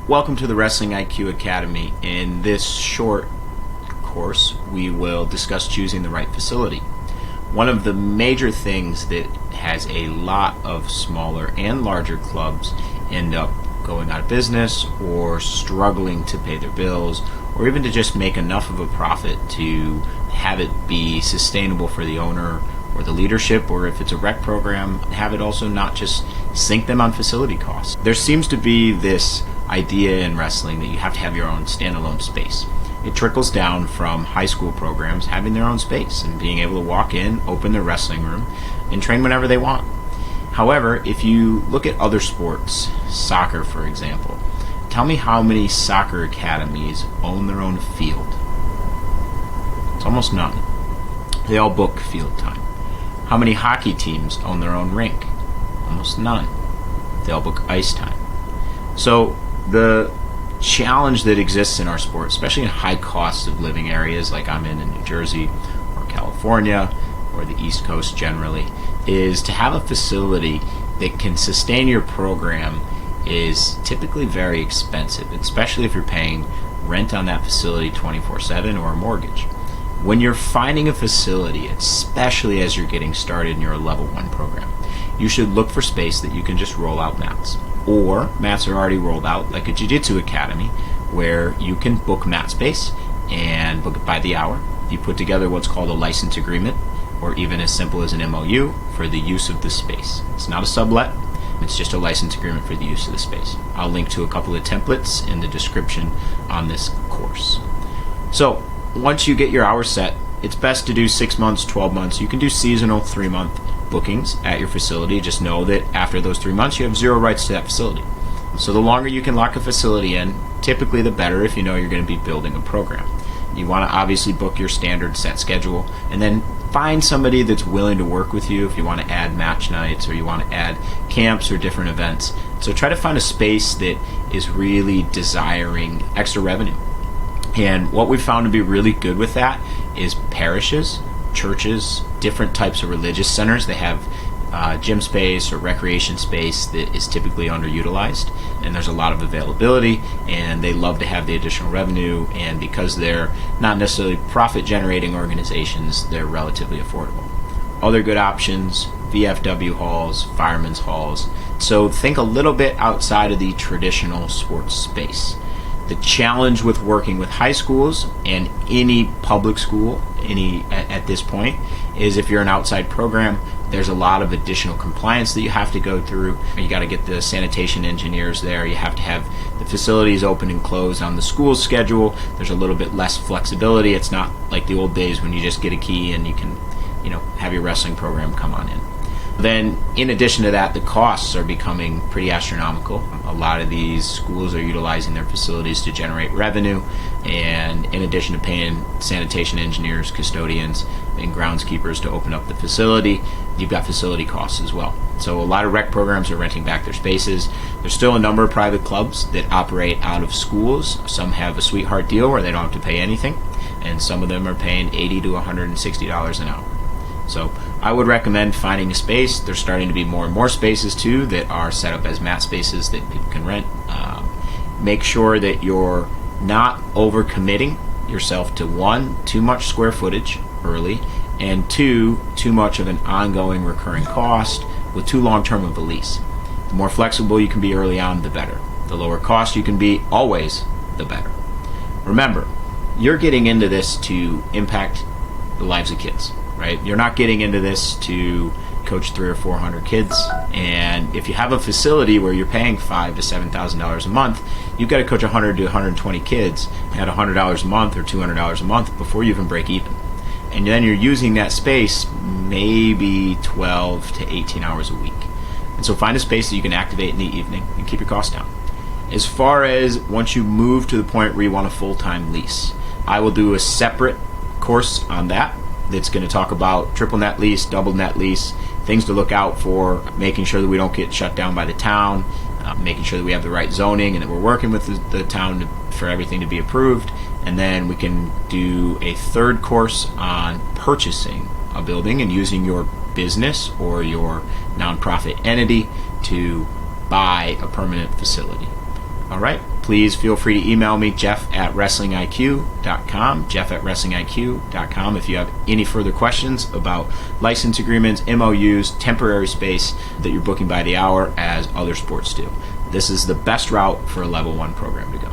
Welcome to the Wrestling IQ Academy. In this short course, we will discuss choosing the right facility. One of the major things that has a lot of smaller and larger clubs end up going out of business or struggling to pay their bills, or even to just make enough of a profit to have it be sustainable for the owner or the leadership, or if it's a rec program, have it also not just sink them on facility costs. There seems to be this idea in wrestling that you have to have your own standalone space. It trickles down from high school programs having their own space and being able to walk in, open their wrestling room, and train whenever they want. However, if you look at other sports, soccer for example, tell me how many soccer academies own their own field. It's almost none. They all book field time. How many hockey teams own their own rink? Almost none. They all book ice time. So the challenge that exists in our sport, especially in high cost of living areas like I'm in New Jersey or California or the East Coast generally, is to have a facility that can sustain your program is typically very expensive, especially if you're paying rent on that facility 24/7 or a mortgage. When you're finding a facility, especially as you're getting started in your level 1 program, you should look for space that you can just roll out mats. Or mats are already rolled out, like a jiu-jitsu academy, where you can book mat space and book it by the hour. You put together what's called a license agreement, or even as simple as an MOU for the use of the space. It's not a sublet, it's just a license agreement for the use of the space. I'll link to a couple of templates in the description on this course. So once you get your hours set, it's best to do 6 months, 12 months. You can do seasonal 3-month bookings at your facility. Just know that after those 3 months, you have zero rights to that facility. So the longer you can lock a facility in, typically the better if you know you're going to be building a program. You want to obviously book your standard set schedule, and then find somebody that's willing to work with you if you want to add match nights or you want to add camps or different events. So try to find a space that is really desiring extra revenue. And what we've found to be really good with that is parishes, churches, different types of religious centers. They have gym space or recreation space that is typically underutilized, and there's a lot of availability, and they love to have the additional revenue, and because they're not necessarily profit generating organizations, they're relatively affordable. Other good options, VFW halls, firemen's halls. So think a little bit outside of the traditional sports space. The challenge with working with high schools and any public school at this point is if you're an outside program, there's a lot of additional compliance that you have to go through. You got to get the sanitation engineers there. You have to have the facilities open and closed on the school's schedule. There's a little bit less flexibility. It's not like the old days when you just get a key and you can, have your wrestling program come on in. Then, in addition to that, the costs are becoming pretty astronomical. A lot of these schools are utilizing their facilities to generate revenue, and in addition to paying sanitation engineers, custodians, and groundskeepers to open up the facility, you've got facility costs as well. So a lot of rec programs are renting back their spaces. There's still a number of private clubs that operate out of schools. Some have a sweetheart deal where they don't have to pay anything, and some of them are paying $80 to $160 an hour. So I would recommend finding a space. There's starting to be more and more spaces too that are set up as mat spaces that people can rent. Make sure that you're not overcommitting yourself to 1, too much square footage early, and 2, too much of an ongoing recurring cost with too long term of a lease. The more flexible you can be early on, the better. The lower cost you can be always, the better. Remember, you're getting into this to impact the lives of kids. Right? You're not getting into this to coach 300 or 400 kids, and if you have a facility where you're paying $5,000 to $7,000 a month, you've got to coach 100 to 120 kids at $100 a month or $200 a month before you even break even. And then you're using that space maybe 12 to 18 hours a week. And so find a space that you can activate in the evening and keep your costs down. As far as once you move to the point where you want a full-time lease, I will do a separate course on that. That's going to talk about triple net lease, double net lease, things to look out for, making sure that we don't get shut down by the town, making sure that we have the right zoning and that we're working with the town for everything to be approved. And then we can do a third course on purchasing a building and using your business or your nonprofit entity to buy a permanent facility. All right, please feel free to email me, jeff@wrestlingiq.com, jeff@wrestlingiq.com, if you have any further questions about license agreements, MOUs, temporary space that you're booking by the hour as other sports do. This is the best route for a level 1 program to go.